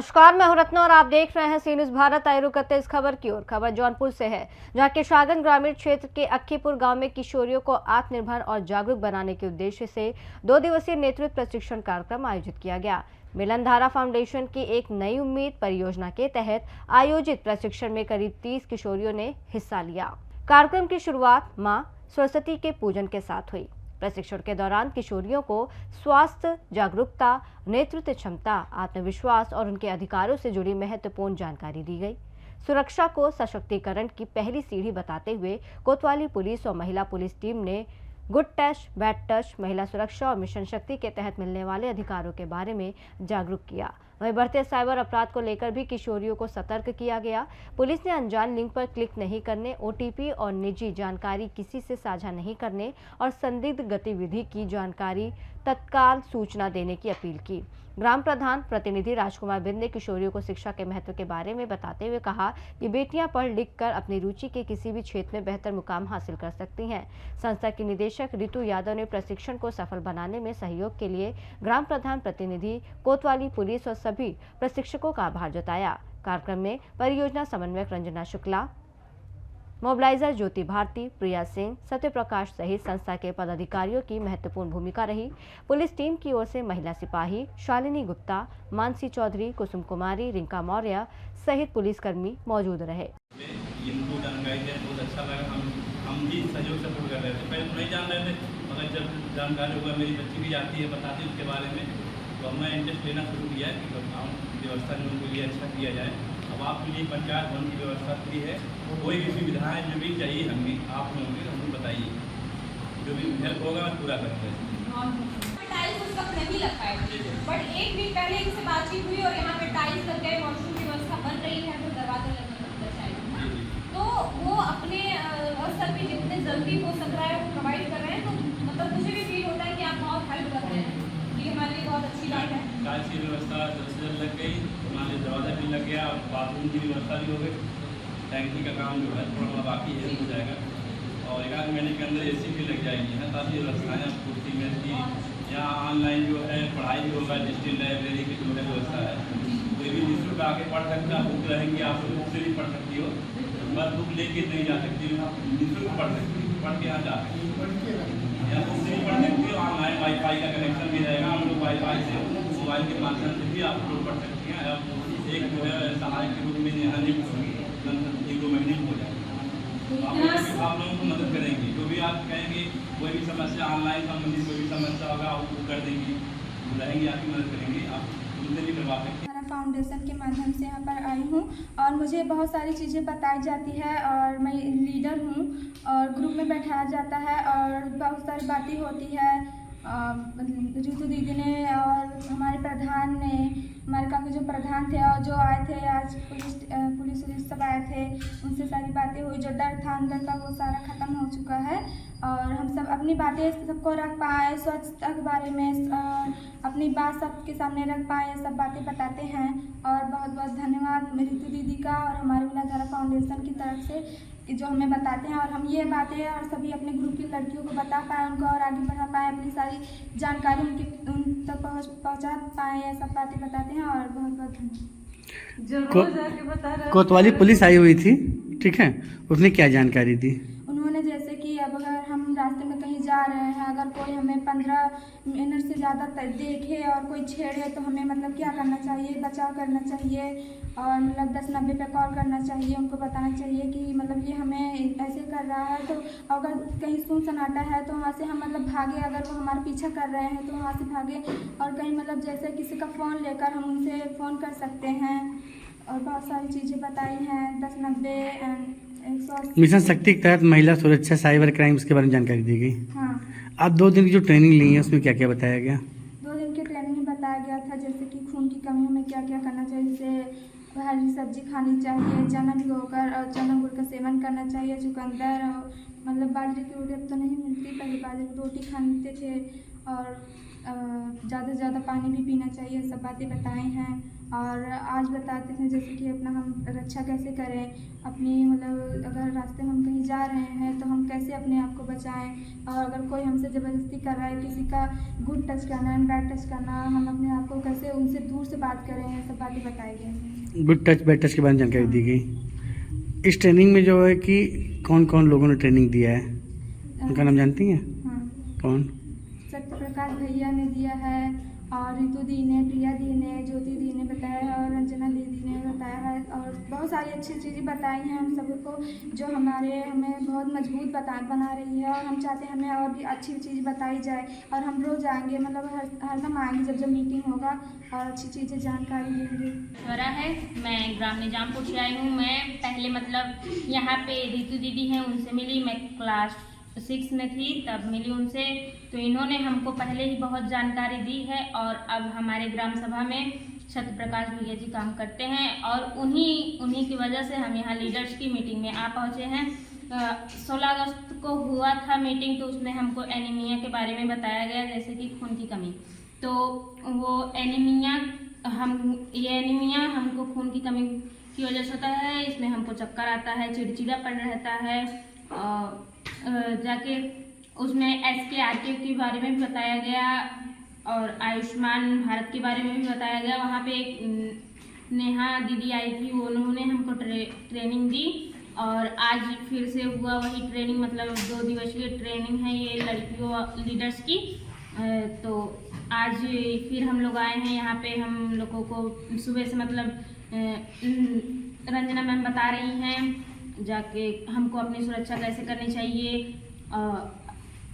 नमस्कार, मैं हूं रत्ना और आप देख रहे हैं सी न्यूज भारत। आए रुक करते इस खबर की ओर। खबर जौनपुर से है, जहां किशागंज ग्रामीण क्षेत्र के अक्कीपुर गांव में किशोरियों को आत्मनिर्भर और जागरूक बनाने के उद्देश्य से 2 दिवसीय नेतृत्व प्रशिक्षण कार्यक्रम आयोजित किया गया। मिलन धारा फाउंडेशन की एक नई उम्मीद परियोजना के तहत आयोजित प्रशिक्षण में करीब 30 किशोरियों ने हिस्सा लिया। कार्यक्रम की शुरुआत मां सरस्वती के पूजन के साथ हुई। प्रशिक्षण के दौरान किशोरियों को स्वास्थ्य, जागरूकता, नेतृत्व क्षमता, आत्मविश्वास और उनके अधिकारों से जुड़ी महत्वपूर्ण जानकारी दी गई। सुरक्षा को सशक्तिकरण की पहली सीढ़ी बताते हुए कोतवाली पुलिस और महिला पुलिस टीम ने गुड टच, बैड टच, महिला सुरक्षा और मिशन शक्ति के तहत मिलने वाले अधिकारों के बारे में जागरूक किया। वहीं बढ़ते साइबर अपराध को लेकर भी किशोरियों को सतर्क किया गया। पुलिस ने अनजान लिंक पर क्लिक नहीं करने, ओटीपी और निजी जानकारी किसी से साझा नहीं करने और संदिग्ध गतिविधि की जानकारी तत्काल सूचना देने की अपील की। ग्राम प्रधान प्रतिनिधि राजकुमार बिंद ने किशोरियों को शिक्षा के महत्व के बारे में बताते हुए कहा कि बेटियां पढ़ लिख कर अपनी रुचि के किसी भी क्षेत्र में बेहतर मुकाम हासिल कर सकती हैं। संस्था की निदेशक ऋतु यादव ने प्रशिक्षण को सफल बनाने में सहयोग के लिए ग्राम प्रधान प्रतिनिधि, कोतवाली पुलिस और सभी प्रशिक्षकों का आभार जताया। कार्यक्रम में परियोजना समन्वयक रंजना शुक्ला, मोबिलाइजर ज्योति भारती, प्रिया सिंह, सत्य प्रकाश सहित संस्था के पदाधिकारियों की महत्वपूर्ण भूमिका रही। पुलिस टीम की ओर से महिला सिपाही शालिनी गुप्ता, मानसी चौधरी, कुसुम कुमारी, रिंका मौर्य सहित पुलिसकर्मी मौजूद रहे। इनको जानकारी दें बहुत अच्छा लगा। हम भी सहयोग सपोर्ट कर रहे थे, पहले नहीं जान रहे थे, मगर जब जानकारी हुआ, मेरी बच्ची भी जाती है, बताती है उसके बारे में, तो हमने इंटरेस्ट लेना शुरू किया कि व्यवस्था जो उनके लिए अच्छा किया जाए। अब आपके लिए पंचायत भवन की व्यवस्था फ्री है, कोई भी सुविधाएं जो भी चाहिए हमें आप लोगों को हमको बताइए, जो भी हेल्प होगा पूरा करेंगे। टाइल्स उस वक्त नहीं लग पाए, बट एक वीक पहले इनसे बातचीत हुई और यहाँ पे टाइल्स लग गए, वॉशरूम की व्यवस्था बन रही है, तो दरवाजा लगने चाहिए, तो वो अपने स्तर पे जितने जल्दी हो सक रहा है वो प्रोवाइड कर रहे हैं। तो मतलब मुझे भी फील होता है कि आप बहुत हेल्प कर रहे हैं, ये हमारे लिए बहुत अच्छी बात है। टाइल्स की व्यवस्था जल्द से जल्द लग गई, हमारे दरवाजा भी लग गया, बाथरूम की व्यवस्था भी हो गई, टैंकी का काम जो है थोड़ा बाकी है, हो जाएगा और 1 महीने के अंदर एसी भी लग जाएगी है। ताकि व्यवस्थाएँ पूर्ति में थी। यहाँ ऑनलाइन जो है पढ़ाई भी होगा, डिजिटल लाइब्रेरी की जो है व्यवस्था है, कोई भी निःशुल्क आके पढ़ सकता है। बुक रहेंगी, आप बुक से भी पढ़ सकती हो, बस बुक लेके नहीं जा सकती हो, आप निःशुल्क पढ़ सकती हो, पढ़ के यहाँ जा सकती हो, या बुक से भी पढ़ सकती हो। ऑनलाइन वाईफाई का कनेक्शन भी रहेगा, हम लोग वाईफाई से मोबाइल के माध्यम से भी आप लोग पढ़ सकती हैं। अब एक जो है सहायक के रूप में यहाँ नियुक्त होगी, 1-2 महीने में हो जाएगा। आप लोगों को मदद करेंगे, जो भी आप कहेंगे, कोई भी समस्या ऑनलाइन संबंधित कोई भी समस्या होगा आप वो कर देंगी, रहेंगे, आपकी मदद करेंगे, आप उनसे भी करवा सकते हैं। फाउंडेशन के माध्यम से यहाँ पर आई हूँ और मुझे बहुत सारी चीज़ें बताई जाती है और मैं लीडर हूँ और ग्रुप में बैठाया जाता है और बहुत सारी बातें होती है। ऋतु दीदी ने और हमारे प्रधान ने, हमारे गाँव के जो प्रधान थे और जो आए थे आज पुलिस सब आए थे, उनसे सारी बातें हुई। जो डर था अंदर का वो सारा ख़त्म हो चुका है और हम सब अपनी बातें सबको रख पाए, स्वच्छता के बारे में अपनी बात सबके सामने रख पाए, सब बातें बताते हैं। और बहुत बहुत धन्यवाद ऋतु दीदी का और हमारे मिलन धारा फाउंडेशन की तरफ से जो हमें बताते हैं और हम ये बातें और सभी अपने ग्रुप की लड़कियों को बता पाएँ, उनको और आगे बढ़ा पाएँ, अपनी सारी जानकारी उन तक पहुँचा पाएँ, ये सब बातें बताते हैं और बहुत बहुत धन्यवाद। कोतवाली पुलिस आई हुई थी, ठीक है, उसने क्या जानकारी दी? उन्होंने जैसे कि अब अगर हम रास्ते में कहीं जा रहे हैं, अगर कोई हमें 15 मिनट से ज़्यादा देखे और कोई छेड़े तो हमें मतलब क्या करना चाहिए, बचाव करना चाहिए और मतलब 10-90 पे कॉल करना चाहिए, उनको बताना चाहिए कि मतलब ये हमें ऐसे कर रहा है। तो अगर कहीं सुन सन्नाटा है तो वहाँ से हम मतलब भागे, अगर वो हमारा पीछा कर रहे हैं तो वहाँ से भागे और कहीं मतलब जैसे किसी का फ़ोन लेकर हम उनसे फ़ोन कर सकते हैं और बहुत सारी चीज़ें बताई हैं। 10-90 मिशन शक्ति के तहत महिला सुरक्षा, साइबर क्राइम के बारे में जानकारी दी गई। हाँ, आप 2 दिन की जो ट्रेनिंग ली है उसमें क्या क्या बताया गया? 2 दिन की ट्रेनिंग में बताया गया था जैसे कि खून की कमी में क्या क्या करना चाहिए, जैसे हरी सब्जी खानी चाहिए, चना भिगोकर और चना गुड़ का सेवन करना चाहिए, चुकंदर और मतलब बाजरे की रोटी अब तो नहीं मिलती, पहले बाजरे की रोटी खाते थे और ज़्यादा से ज़्यादा पानी भी पीना चाहिए, सब बातें बताई हैं। और आज बताते थे जैसे कि अपना हम रक्षा कैसे करें अपनी, मतलब अगर रास्ते में हम कहीं जा रहे हैं तो हम कैसे अपने आप को बचाएं, और अगर कोई हमसे ज़बरदस्ती कर रहा है, किसी का गुड टच करना है, बैड टच करना, हम अपने आप को कैसे उनसे दूर से बात करें, ये सब बातें बताई गई। गुड टच बैड टच के बारे में जानकारी दी गई। इस ट्रेनिंग में जो है कि कौन कौन लोगों ने ट्रेनिंग दिया है, उनका नाम जानती हैं? हाँ, कौन? सत्य प्रकाश भैया ने दिया है, और रितु दी ने, प्रिया दी ने, ज्योति दी ने बताया है, और रंजना दीदी ने बताया है, और बहुत सारी अच्छी चीज़ें बताई हैं हम सबको, जो हमें बहुत मजबूत बना रही है। और हम चाहते हैं हमें और भी अच्छी चीज़ बताई जाए, और हम रोज़ आएंगे, मतलब हरदम आएंगे जब मीटिंग होगा, और अच्छी चीज़ें जानकारी देंगे। स्वरा है, मैं ग्राम निजामपुर से आई हूँ। मैं पहले मतलब यहाँ पे रितु दीदी हैं, उनसे मिली। मैं क्लास 6 में थी तब मिली उनसे, तो इन्होंने हमको पहले ही बहुत जानकारी दी है। और अब हमारे ग्राम सभा में सत्य प्रकाश भैया जी काम करते हैं, और उन्हीं की वजह से हम यहाँ लीडर्स की मीटिंग में आ पहुँचे हैं। 16 अगस्त को हुआ था मीटिंग, तो उसमें हमको एनीमिया के बारे में बताया गया, जैसे कि खून की कमी। तो वो एनीमिया हमको खून की कमी की वजह से होता है। इसमें हमको चक्कर आता है, चिड़चिड़ापन रहता है, जाके उसमें SKRK के बारे में भी बताया गया, और आयुष्मान भारत के बारे में भी बताया गया। वहाँ पे एक नेहा दीदी आई थी, उन्होंने हमको ट्रेनिंग दी, और आज फिर से हुआ वही ट्रेनिंग, मतलब 2 दिवसीय ट्रेनिंग है ये लड़कियों लीडर्स की। तो आज फिर हम लोग आए हैं यहाँ पे। हम लोगों को सुबह से मतलब रंजना मैम बता रही हैं जाके हमको अपनी सुरक्षा कैसे करनी चाहिए,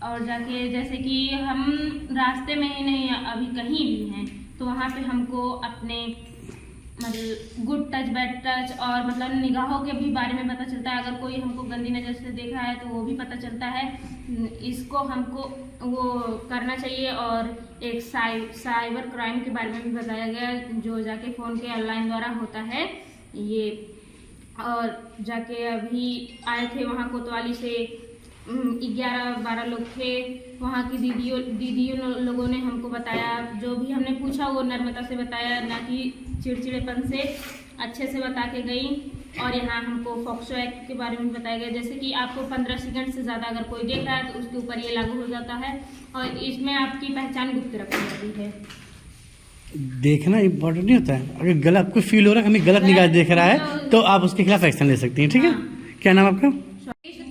और जाके जैसे कि हम रास्ते में ही नहीं, अभी कहीं भी हैं तो वहाँ पे हमको अपने मतलब गुड टच बैड टच और मतलब निगाहों के भी बारे में पता चलता है। अगर कोई हमको गंदी नज़र से देखा है तो वो भी पता चलता है, इसको हमको वो करना चाहिए। और एक साइबर क्राइम के बारे में भी बताया गया, जो जाके फ़ोन के ऑनलाइन द्वारा होता है ये। और जाके अभी आए थे वहाँ कोतवाली से 11-12 लोग थे, वहाँ की दीदियों लोगों ने हमको बताया, जो भी हमने पूछा वो नर्मता से बताया, ना कि चिड़चिड़ेपन से, अच्छे से बता के गई। और यहाँ हमको फॉक्सो एक्ट के बारे में बताया गया, जैसे कि आपको 15 सेकंड से ज़्यादा अगर कोई देख रहा है तो उसके ऊपर ये लागू हो जाता है, और इसमें आपकी पहचान गुप्त रखी जाती है। देखना इम्पोर्टेंट नहीं होता है, अगर गलत आपको फील हो रहा है हमें गलत निगाह देख रहा है तो आप उसके खिलाफ एक्शन ले सकती हैं, ठीक है? क्या नाम आपका?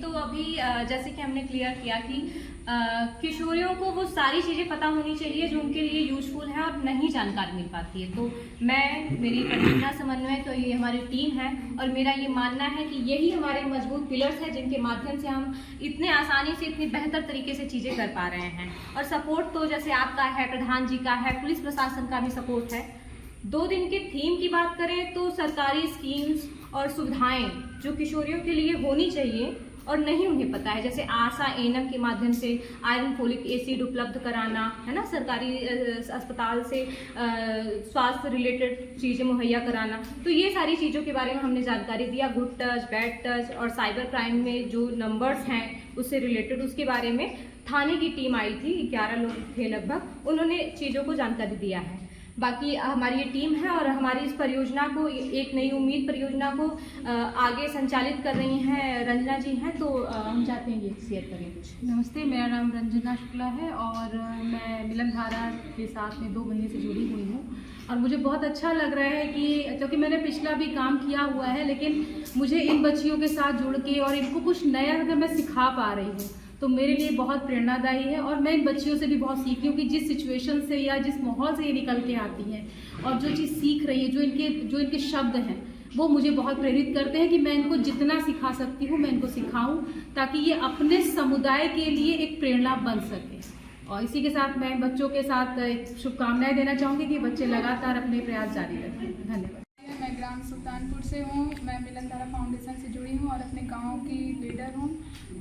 तो अभी जैसे कि हमने क्लियर किया कि किशोरियों को वो सारी चीज़ें पता होनी चाहिए जो उनके लिए यूजफुल है और नहीं जानकारी मिल पाती है। तो मेरी परियोजना समन्वय तो ये हमारी टीम है, और मेरा ये मानना है कि यही हमारे मजबूत पिलर्स हैं जिनके माध्यम से हम इतने आसानी से इतनी बेहतर तरीके से चीज़ें कर पा रहे हैं। और सपोर्ट तो जैसे आपका है, प्रधान जी का है, पुलिस प्रशासन का भी सपोर्ट है। 2 दिन के थीम की बात करें तो सरकारी स्कीम्स और सुविधाएं जो किशोरियों के लिए होनी चाहिए और नहीं उन्हें पता है, जैसे आशा एनम के माध्यम से आयरन फोलिक एसिड उपलब्ध कराना, है ना, सरकारी अस्पताल से स्वास्थ्य रिलेटेड चीज़ें मुहैया कराना। तो ये सारी चीज़ों के बारे में हमने जानकारी दिया। गुड टच, बैड टच और साइबर क्राइम में जो नंबर्स हैं उससे रिलेटेड, उसके बारे में थाने की टीम आई थी, 11 लोग थे लगभग, उन्होंने चीज़ों को जानकारी दिया है। बाकी हमारी ये टीम है और हमारी इस परियोजना को, एक नई उम्मीद परियोजना को आगे संचालित कर रही हैं रंजना जी हैं, तो हम चाहते हैं ये शेयर करें कुछ। नमस्ते, मेरा नाम रंजना शुक्ला है और मैं मिलन धारा के साथ में 2 महीने से जुड़ी हुई हूँ। और मुझे बहुत अच्छा लग रहा है कि क्योंकि मैंने पिछला भी काम किया हुआ है, लेकिन मुझे इन बच्चियों के साथ जुड़ के और इनको कुछ नया अगर मैं सिखा पा रही हूँ तो मेरे लिए बहुत प्रेरणादायी है। और मैं इन बच्चियों से भी बहुत सीखी हूँ कि जिस सिचुएशन से या जिस माहौल से ये निकल के आती हैं और जो चीज़ सीख रही है, जो इनके शब्द हैं, वो मुझे बहुत प्रेरित करते हैं कि मैं इनको जितना सिखा सकती हूँ मैं इनको सिखाऊं, ताकि ये अपने समुदाय के लिए एक प्रेरणा बन सके। और इसी के साथ मैं बच्चों के साथ एक शुभकामनाएं देना चाहूँगी कि बच्चे लगातार अपने प्रयास जारी रखें। धन्यवाद। मैं ग्राम सुल्तानपुर से हूँ। मैं मिलन धारा फाउंडेशन से जुड़ी हूँ और अपने गांव की लीडर हूँ।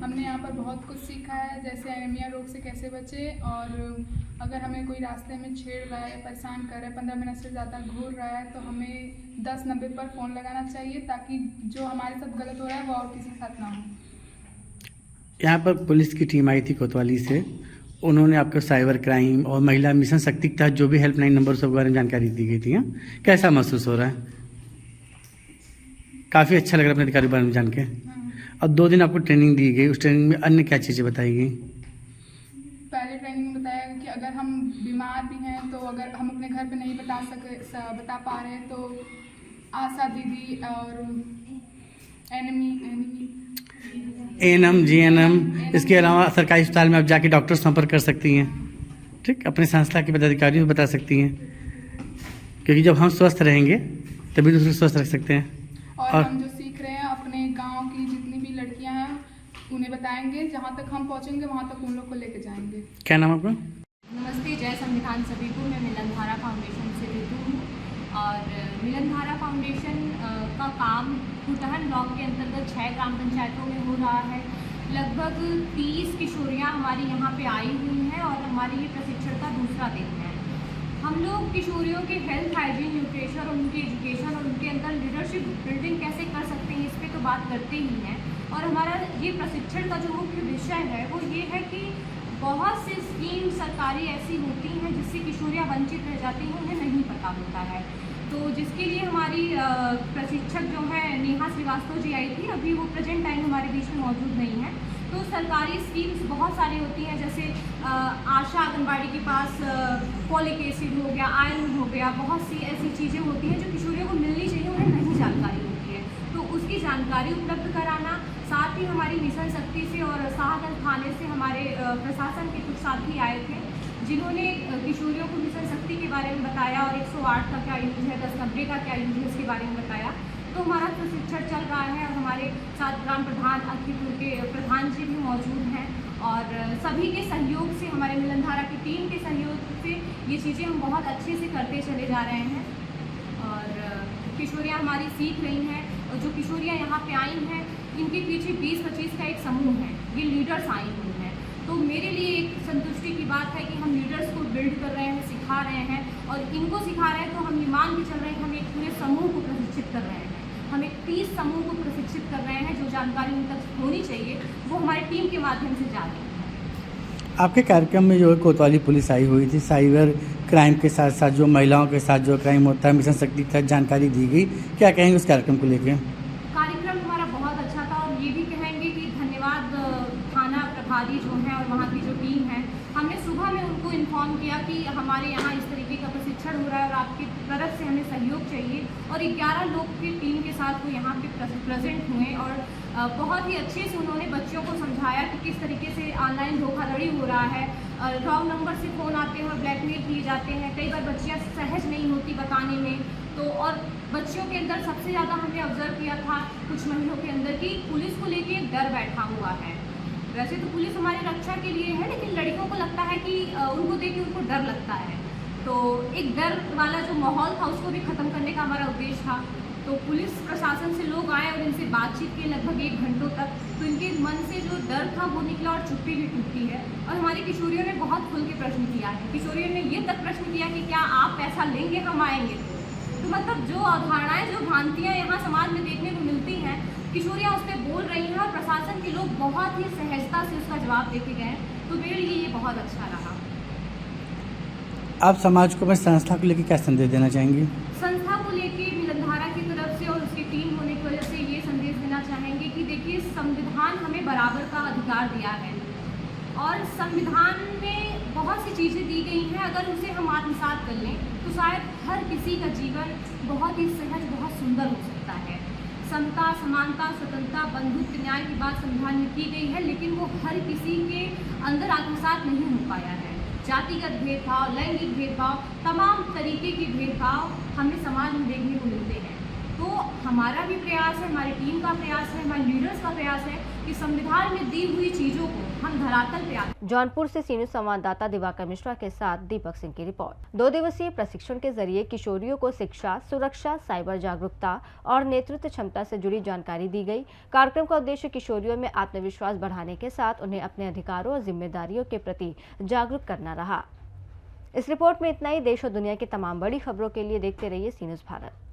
हमने यहाँ पर बहुत कुछ सीखा है, जैसे एनीमिया रोग से कैसे बचे, और अगर हमें कोई रास्ते में छेड़ रहा है, परेशान कर रहा है, 15 मिनट से ज़्यादा घूर रहा है, तो हमें 1090 पर फ़ोन लगाना चाहिए, ताकि जो हमारे साथ गलत हो रहा है वो और किसी के साथ ना हो। यहाँ पर पुलिस की टीम आई थी कोतवाली से, उन्होंने आपको साइबर क्राइम और महिला मिशन शक्ति के तहत जो भी हेल्पलाइन नंबर सब बारे में जानकारी दी गई थी, कैसा महसूस हो रहा है? काफ़ी अच्छा लग रहा है अपने अधिकारी के बारे में जान के। और 2 दिन आपको ट्रेनिंग दी गई, उस ट्रेनिंग में अन्य क्या चीज़ें बताई गई? पहले ट्रेनिंग में बताया कि अगर हम बीमार भी हैं तो अगर हम अपने घर पे नहीं बता पा रहे तो आशा दीदी और एएनएम, जीएनएम, इसके अलावा सरकारी अस्पताल में आप जाके डॉक्टर संपर्क कर सकती हैं। ठीक, अपने संस्था के पदाधिकारियों को बता सकती हैं, क्योंकि जब हम स्वस्थ रहेंगे तभी दूसरे स्वस्थ रख सकते हैं। और हम जो सीख रहे हैं अपने गांव की जितनी भी लड़कियां हैं उन्हें बताएंगे, जहां तक हम पहुंचेंगे वहां तक उन लोग को लेके जाएंगे। क्या नाम आपका? नमस्ते, जय संविधान सभी को। मैं मिलन धारा फाउंडेशन से रितु हूँ और मिलन धारा फाउंडेशन का काम फुटहन ब्लॉक के अंतर्गत 6 ग्राम पंचायतों में हो रहा है। लगभग 30 किशोरियाँ हमारी यहाँ पे आई हुई हैं और हमारी ये प्रशिक्षण का दूसरा दिन है। हम लोग किशोरियों के हेल्थ, हाइजीन, न्यूट्रिशन और उनके एजुकेशन और उनके अंदर लीडरशिप बिल्डिंग कैसे कर सकते हैं इस पर तो बात करते ही हैं। और हमारा ये प्रशिक्षण का जो मुख्य विषय है वो ये है कि बहुत सी स्कीम सरकारी ऐसी होती हैं जिससे किशोरियाँ वंचित रह जाती हैं, उन्हें नहीं पता होता है। तो जिसके लिए हमारी प्रशिक्षक जो है नेहा श्रीवास्तव जी आई थी, अभी वो प्रेजेंट टाइम हमारे बीच में मौजूद नहीं है। तो सरकारी स्कीम्स बहुत सारी होती हैं, जैसे आशा आंगनबाड़ी के पास फॉलिक एसिड हो गया, आयरन हो गया, बहुत सी ऐसी चीज़ें होती हैं जो किशोरियों को मिलनी चाहिए, उन्हें नहीं जानकारी होती है। तो उसकी जानकारी उपलब्ध कराना, साथ ही हमारी मिशन शक्ति से और शाहगंज थाने से हमारे प्रशासन के कुछ साथी आए थे जिन्होंने किशोरियों को मिशन शक्ति के बारे में बताया और 108 का क्या यूज है, 1090 का क्या यूज है, इसके बारे में बताया। तो हमारा प्रशिक्षण चल रहा है और हमारे साथ ग्राम प्रधान अक्कीपुर के प्रधान जी भी मौजूद हैं और सभी के सहयोग से, हमारे मिलन धारा की टीम के सहयोग से ये चीज़ें हम बहुत अच्छे से करते चले जा रहे हैं। और किशोरियाँ हमारी सीख रही हैं और जो किशोरियाँ यहाँ पे आई हैं इनके पीछे 20-25 का एक समूह है, ये लीडर्स आई हुई हैं। तो मेरे लिए एक संतुष्टि की बात है कि हम लीडर्स को बिल्ड कर रहे हैं, सिखा रहे हैं और इनको सिखा रहे हैं तो हम ये मान के चल रहे हैं कि हम एक पूरे समूह को प्रशिक्षित कर रहे हैं। हम एक 30 समूह को प्रशिक्षित कर रहे हैं, जो जानकारी उन तक होनी चाहिए वो हमारी टीम के माध्यम से जा रही है। आपके कार्यक्रम में जो है कोतवाली पुलिस आई हुई थी, साइबर क्राइम के साथ साथ जो महिलाओं के साथ जो क्राइम होता है मिशन शक्ति के तहत जानकारी दी गई, क्या कहेंगे उस कार्यक्रम को लेकर? कार्यक्रम हमारा बहुत अच्छा था और ये भी कहेंगे कि धन्यवाद थाना प्रभारी जो हैं और वहाँ की जो टीम है। हमने सुबह में उनको इन्फॉर्म किया कि हमारे यहाँ इस तरीके का प्रशिक्षण हो रहा है और आपकी तरफ से हमें सहयोग चाहिए और 11 लोग की टीम के साथ वो यहाँ पे प्रेजेंट हुए और बहुत ही अच्छे से उन्होंने बच्चों को समझाया कि किस तरीके से ऑनलाइन धोखाधड़ी हो रहा है, रॉन्ग नंबर से फ़ोन आते हैं और ब्लैकमेल किए जाते हैं। कई बार बच्चियाँ सहज नहीं होती बताने में, तो और बच्चियों के अंदर सबसे ज़्यादा हमने ऑब्जर्व किया था कुछ महीनों के अंदर कि पुलिस को लेके डर बैठा हुआ है। वैसे तो पुलिस हमारी रक्षा के लिए है, लेकिन लड़कियों को लगता है कि उनको देख के उनको डर लगता है। तो एक डर वाला जो माहौल था उसको भी ख़त्म करने का हमारा उद्देश्य था। तो पुलिस प्रशासन से लोग आए और इनसे बातचीत की लगभग 1 घंटों तक, तो इनके मन से जो डर था वो निकला और चुप्पी भी टूटी है। और हमारी किशोरियों ने बहुत खुल के प्रश्न किया है। किशोरियों ने ये तक प्रश्न किया कि क्या आप पैसा लेंगे, हम आएंगे। तो मतलब जो अवधारणाएं, जो भ्रांतियाँ यहाँ समाज में देखने को मिलती हैं, किशोरियाँ उस पर बोल रही हैं और प्रशासन के लोग बहुत ही सहजता से उसका जवाब देके गए। तो मेरे लिए ये बहुत अच्छा रहा। आप समाज को अपनी संस्था को लेकर क्या संदेश देना चाहेंगे? संस्था को लेके मिलन धारा की तरफ से और उसकी टीम होने की वजह से ये संदेश देना चाहेंगे कि देखिए, संविधान हमें बराबर का अधिकार दिया है और संविधान में बहुत सी चीज़ें दी गई हैं। अगर उसे हम आत्मसात कर लें तो शायद हर किसी का जीवन बहुत ही सहज, बहुत सुंदर हो सकता है। समता, समानता, स्वतंत्रता, बंधुत्व, न्याय की बात संविधान में की गई है, लेकिन वो हर किसी के अंदर आत्मसात नहीं हो पाया है। जातिगत भेदभाव, लैंगिक भेदभाव, तमाम तरीके के भेदभाव हमें समाज में देखने को मिलते हैं। तो हमारा भी प्रयास है, हमारी टीम का प्रयास है, हमारे लीडर्स का प्रयास है कि संविधान में दी हुई चीज़ों को हम धरातल पे जौनपुर से सीनियर संवाददाता दिवाकर मिश्रा के साथ दीपक सिंह की रिपोर्ट। 2 दिवसीय प्रशिक्षण के जरिए किशोरियों को शिक्षा, सुरक्षा, साइबर जागरूकता और नेतृत्व क्षमता से जुड़ी जानकारी दी गई। कार्यक्रम का उद्देश्य किशोरियों में आत्मविश्वास बढ़ाने के साथ उन्हें अपने अधिकारों और जिम्मेदारियों के प्रति जागरूक करना रहा। इस रिपोर्ट में इतना ही। देश और दुनिया की तमाम बड़ी खबरों के लिए देखते रहिए सी न्यूज़ भारत।